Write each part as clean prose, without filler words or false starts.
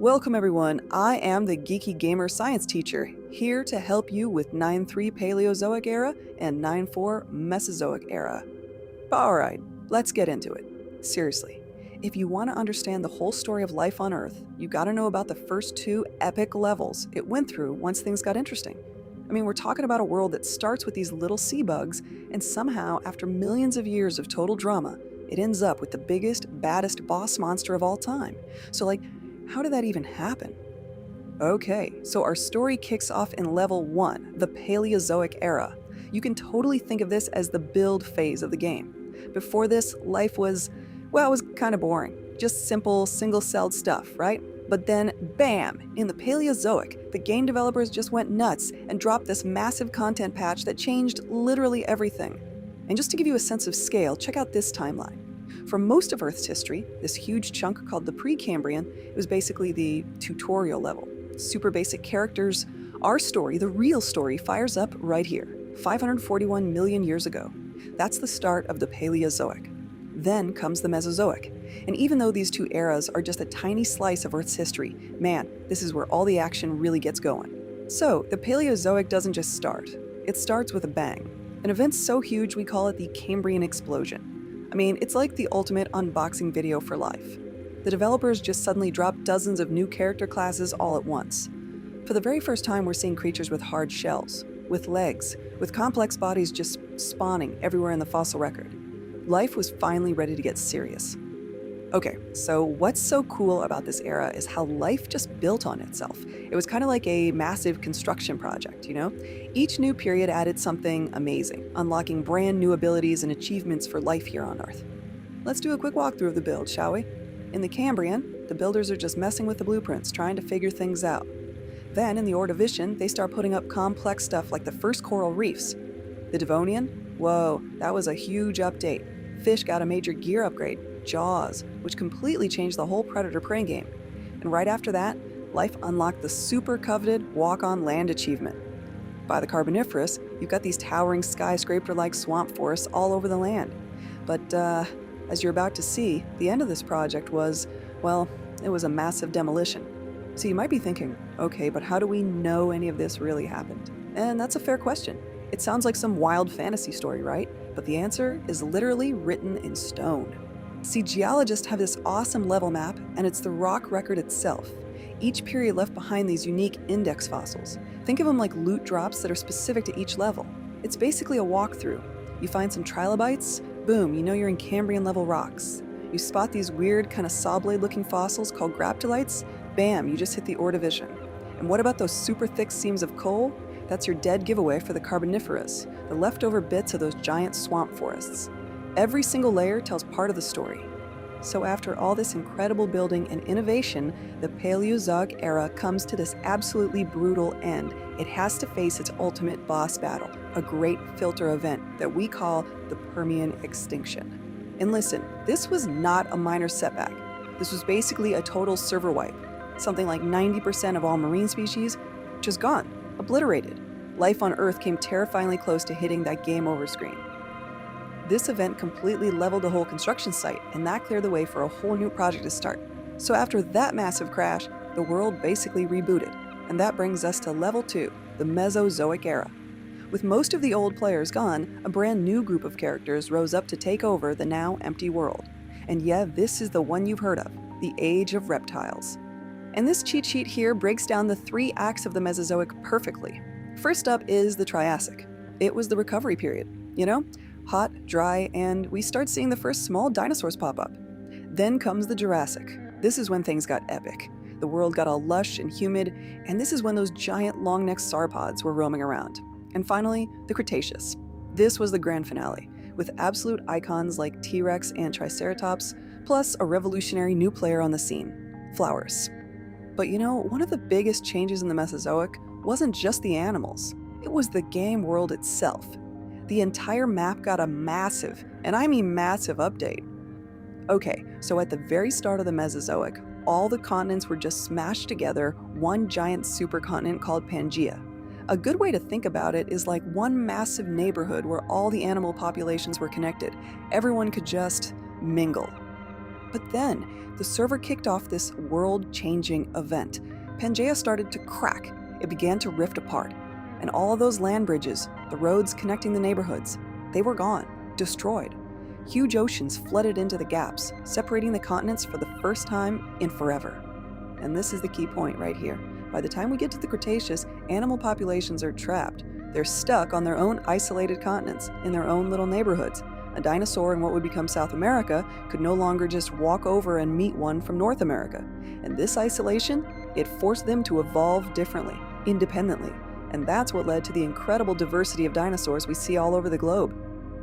Welcome everyone, I am the Geeky Gamer Science Teacher, here to help you with 9.3 Paleozoic Era and 9.4 Mesozoic Era. But alright, let's get into it. Seriously, if you want to understand the whole story of life on Earth, you gotta know about the first two epic levels it went through once things got interesting. I mean, we're talking about a world that starts with these little sea bugs, and somehow, after millions of years of total drama, it ends up with the biggest, baddest boss monster of all time. So how did that even happen? Okay, so our story kicks off in level 1, the Paleozoic Era. You can totally think of this as the build phase of the game. Before this, life was, well, it was kind of boring. Just simple, single-celled stuff, right? But then, bam! In the Paleozoic, the game developers just went nuts and dropped this massive content patch that changed literally everything. And just to give you a sense of scale, check out this timeline. For most of Earth's history, this huge chunk called the Precambrian was basically the tutorial level. Super basic characters. Our story, the real story, fires up right here, 541 million years ago. That's the start of the Paleozoic. Then comes the Mesozoic. And even though these two eras are just a tiny slice of Earth's history, man, this is where all the action really gets going. So, the Paleozoic doesn't just start. It starts with a bang. An event so huge we call it the Cambrian explosion. I mean, it's like the ultimate unboxing video for life. The developers just suddenly dropped dozens of new character classes all at once. For the very first time, we're seeing creatures with hard shells, with legs, with complex bodies just spawning everywhere in the fossil record. Life was finally ready to get serious. Okay, so what's so cool about this era is how life just built on itself. It was kind of like a massive construction project, you know? Each new period added something amazing, unlocking brand new abilities and achievements for life here on Earth. Let's do a quick walkthrough of the build, shall we? In the Cambrian, the builders are just messing with the blueprints, trying to figure things out. Then, in the Ordovician, they start putting up complex stuff like the first coral reefs. The Devonian? Whoa, that was a huge update. Fish got a major gear upgrade, Jaws, which completely changed the whole predator-prey game. And right after that, life unlocked the super coveted walk-on land achievement. By the Carboniferous, you've got these towering skyscraper-like swamp forests all over the land. But as you're about to see, the end of this project was, well, it was a massive demolition. So you might be thinking, okay, but how do we know any of this really happened? And that's a fair question. It sounds like some wild fantasy story, right? But the answer is literally written in stone. See, geologists have this awesome level map, and it's the rock record itself. Each period left behind these unique index fossils. Think of them like loot drops that are specific to each level. It's basically a walkthrough. You find some trilobites, boom, you know you're in Cambrian level rocks. You spot these weird kind of saw blade looking fossils called graptolites, bam, you just hit the Ordovician. And what about those super thick seams of coal? That's your dead giveaway for the Carboniferous, the leftover bits of those giant swamp forests. Every single layer tells part of the story. So after all this incredible building and innovation, the Paleozoic era comes to this absolutely brutal end. It has to face its ultimate boss battle, a great filter event that we call the Permian extinction. And listen, this was not a minor setback. This was basically a total server wipe. Something like 90% of all marine species just gone, obliterated. Life on Earth came terrifyingly close to hitting that game over screen. This event completely leveled the whole construction site, and that cleared the way for a whole new project to start. So after that massive crash, the world basically rebooted, and that brings us to level 2, the Mesozoic Era. With most of the old players gone, a brand new group of characters rose up to take over the now empty world. And yeah, this is the one you've heard of, the Age of Reptiles. And this cheat sheet here breaks down the 3 acts of the Mesozoic perfectly. First up is the Triassic. It was the recovery period, you know? Hot, dry, and we start seeing the first small dinosaurs pop up. Then comes the Jurassic. This is when things got epic. The world got all lush and humid, and this is when those giant long-necked sauropods were roaming around. And finally, the Cretaceous. This was the grand finale, with absolute icons like T-Rex and Triceratops, plus a revolutionary new player on the scene, flowers. But you know, one of the biggest changes in the Mesozoic wasn't just the animals, it was the game world itself. The entire map got a massive, and I mean massive, update. Okay, so at the very start of the Mesozoic, all the continents were just smashed together, one giant supercontinent called Pangaea. A good way to think about it is like one massive neighborhood where all the animal populations were connected. Everyone could just mingle. But then, the server kicked off this world-changing event. Pangaea started to crack. It began to rift apart. And all of those land bridges, the roads connecting the neighborhoods, they were gone, destroyed. Huge oceans flooded into the gaps, separating the continents for the first time in forever. And this is the key point right here. By the time we get to the Cretaceous, animal populations are trapped. They're stuck on their own isolated continents, in their own little neighborhoods. A dinosaur in what would become South America could no longer just walk over and meet one from North America. And this isolation, it forced them to evolve differently, independently. And that's what led to the incredible diversity of dinosaurs we see all over the globe.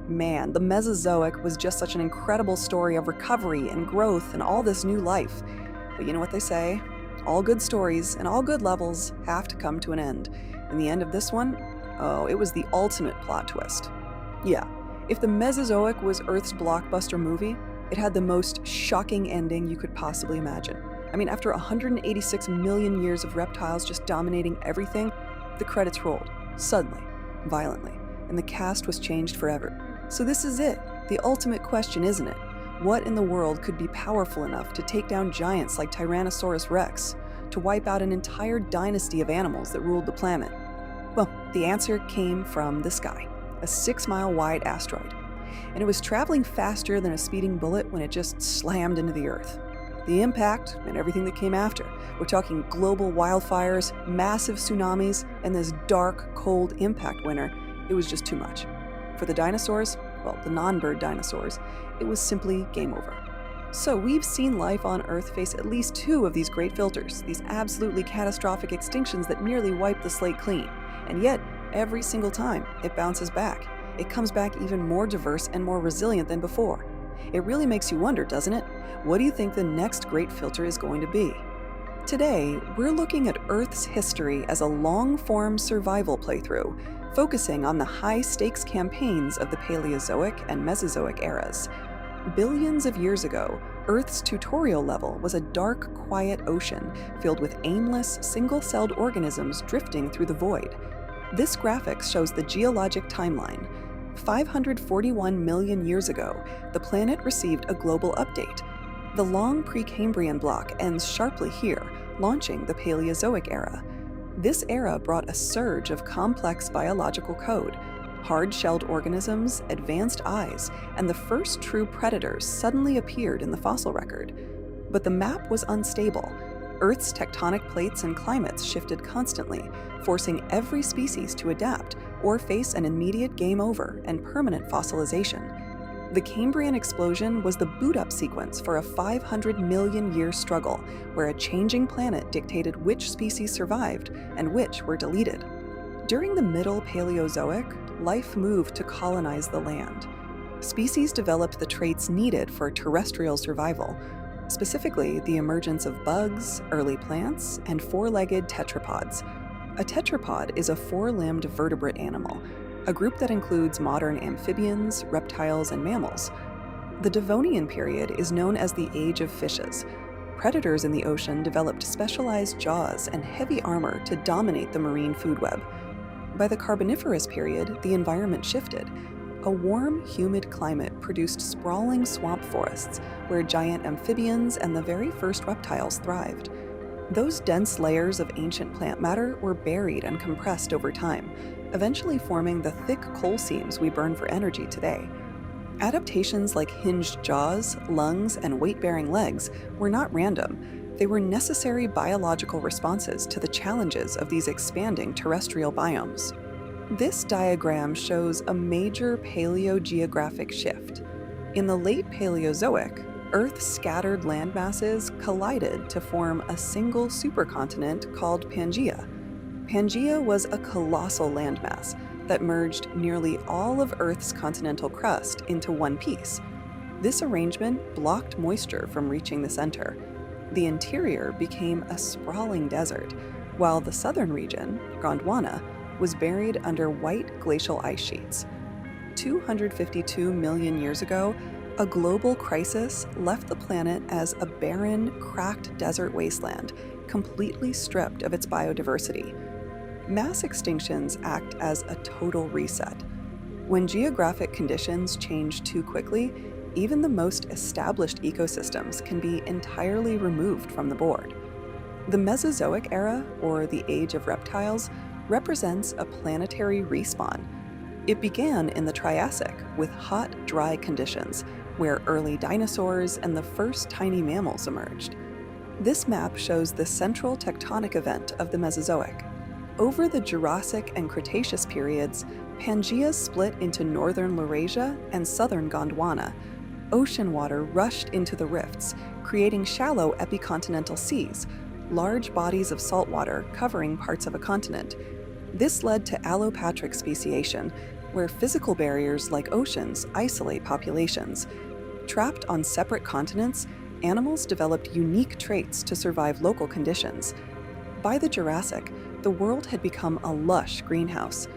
Man, the Mesozoic was just such an incredible story of recovery and growth and all this new life. But you know what they say? All good stories and all good levels have to come to an end. And the end of this one? Oh, it was the ultimate plot twist. Yeah, if the Mesozoic was Earth's blockbuster movie, it had the most shocking ending you could possibly imagine. I mean, after 186 million years of reptiles just dominating everything, the credits rolled, suddenly, violently, and the cast was changed forever. So this is it, the ultimate question, isn't it? What in the world could be powerful enough to take down giants like Tyrannosaurus Rex, to wipe out an entire dynasty of animals that ruled the planet? Well, the answer came from the sky, a 6-mile-wide asteroid. And it was traveling faster than a speeding bullet when it just slammed into the Earth. The impact and everything that came after. We're talking global wildfires, massive tsunamis, and this dark, cold impact winter. It was just too much. For the dinosaurs, well, the non-bird dinosaurs, it was simply game over. So we've seen life on Earth face at least 2 of these great filters, these absolutely catastrophic extinctions that nearly wiped the slate clean. And yet, every single time, it bounces back. It comes back even more diverse and more resilient than before. It really makes you wonder, doesn't it? What do you think the next great filter is going to be? Today, we're looking at Earth's history as a long-form survival playthrough, focusing on the high-stakes campaigns of the Paleozoic and Mesozoic eras. Billions of years ago, Earth's tutorial level was a dark, quiet ocean filled with aimless, single-celled organisms drifting through the void. This graphic shows the geologic timeline. 541 million years ago, the planet received a global update. The long Precambrian block ends sharply here, launching the Paleozoic Era. This era brought a surge of complex biological code. Hard-shelled organisms, advanced eyes, and the first true predators suddenly appeared in the fossil record. But the map was unstable. Earth's tectonic plates and climates shifted constantly, forcing every species to adapt or face an immediate game over and permanent fossilization. The Cambrian explosion was the boot-up sequence for a 500 million year struggle, where a changing planet dictated which species survived and which were deleted. During the Middle Paleozoic, life moved to colonize the land. Species developed the traits needed for terrestrial survival, specifically the emergence of bugs, early plants, and 4-legged tetrapods. A tetrapod is a 4-limbed vertebrate animal, a group that includes modern amphibians, reptiles, and mammals. The Devonian period is known as the Age of Fishes. Predators in the ocean developed specialized jaws and heavy armor to dominate the marine food web. By the Carboniferous period, the environment shifted. A warm, humid climate produced sprawling swamp forests where giant amphibians and the very first reptiles thrived. Those dense layers of ancient plant matter were buried and compressed over time, eventually forming the thick coal seams we burn for energy today. Adaptations like hinged jaws, lungs, and weight-bearing legs were not random. They were necessary biological responses to the challenges of these expanding terrestrial biomes. This diagram shows a major paleogeographic shift. In the late Paleozoic, Earth's scattered landmasses collided to form a single supercontinent called Pangaea. Pangaea was a colossal landmass that merged nearly all of Earth's continental crust into one piece. This arrangement blocked moisture from reaching the center. The interior became a sprawling desert, while the southern region, Gondwana, was buried under white glacial ice sheets. 252 million years ago, a global crisis left the planet as a barren, cracked desert wasteland, completely stripped of its biodiversity. Mass extinctions act as a total reset. When geographic conditions change too quickly, Even the most established ecosystems can be entirely removed from the board. The Mesozoic Era, or the Age of Reptiles, represents a planetary respawn. It began in the Triassic with hot, dry conditions, where early dinosaurs and the first tiny mammals emerged. This map shows the central tectonic event of the Mesozoic. Over the Jurassic and Cretaceous periods, Pangaea split into northern Laurasia and southern Gondwana. Ocean water rushed into the rifts, creating shallow epicontinental seas, large bodies of saltwater covering parts of a continent. This led to allopatric speciation, where physical barriers like oceans isolate populations. Trapped on separate continents, animals developed unique traits to survive local conditions. By the Jurassic, the world had become a lush greenhouse.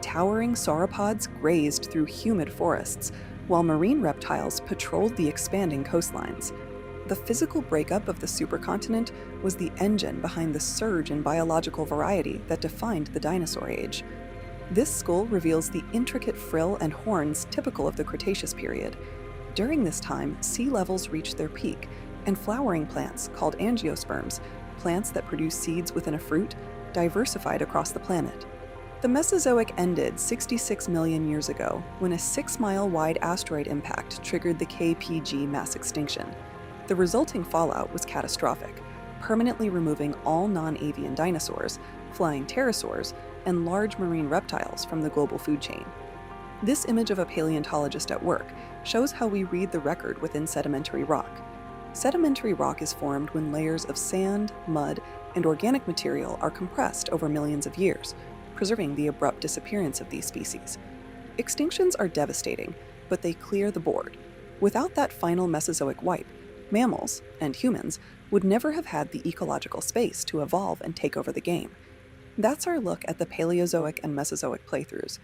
Towering sauropods grazed through humid forests, while marine reptiles patrolled the expanding coastlines. The physical breakup of the supercontinent was the engine behind the surge in biological variety that defined the dinosaur age. This skull reveals the intricate frill and horns typical of the Cretaceous period. During this time, sea levels reached their peak, and flowering plants, called angiosperms, plants that produce seeds within a fruit, diversified across the planet. The Mesozoic ended 66 million years ago when a 6-mile-wide asteroid impact triggered the KPG mass extinction. The resulting fallout was catastrophic, permanently removing all non-avian dinosaurs, flying pterosaurs, and large marine reptiles from the global food chain. This image of a paleontologist at work shows how we read the record within sedimentary rock. Sedimentary rock is formed when layers of sand, mud, and organic material are compressed over millions of years, preserving the abrupt disappearance of these species. Extinctions are devastating, but they clear the board. Without that final Mesozoic wipe, mammals, and humans, would never have had the ecological space to evolve and take over the game. That's our look at the Paleozoic and Mesozoic playthroughs.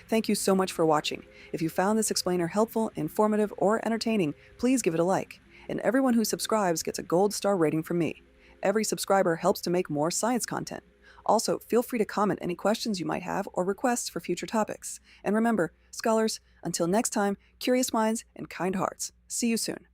Thank you so much for watching. If you found this explainer helpful, informative, or entertaining, please give it a like. And everyone who subscribes gets a gold star rating from me. Every subscriber helps to make more science content. Also, feel free to comment any questions you might have or requests for future topics. And remember, scholars, until next time, curious minds and kind hearts. See you soon.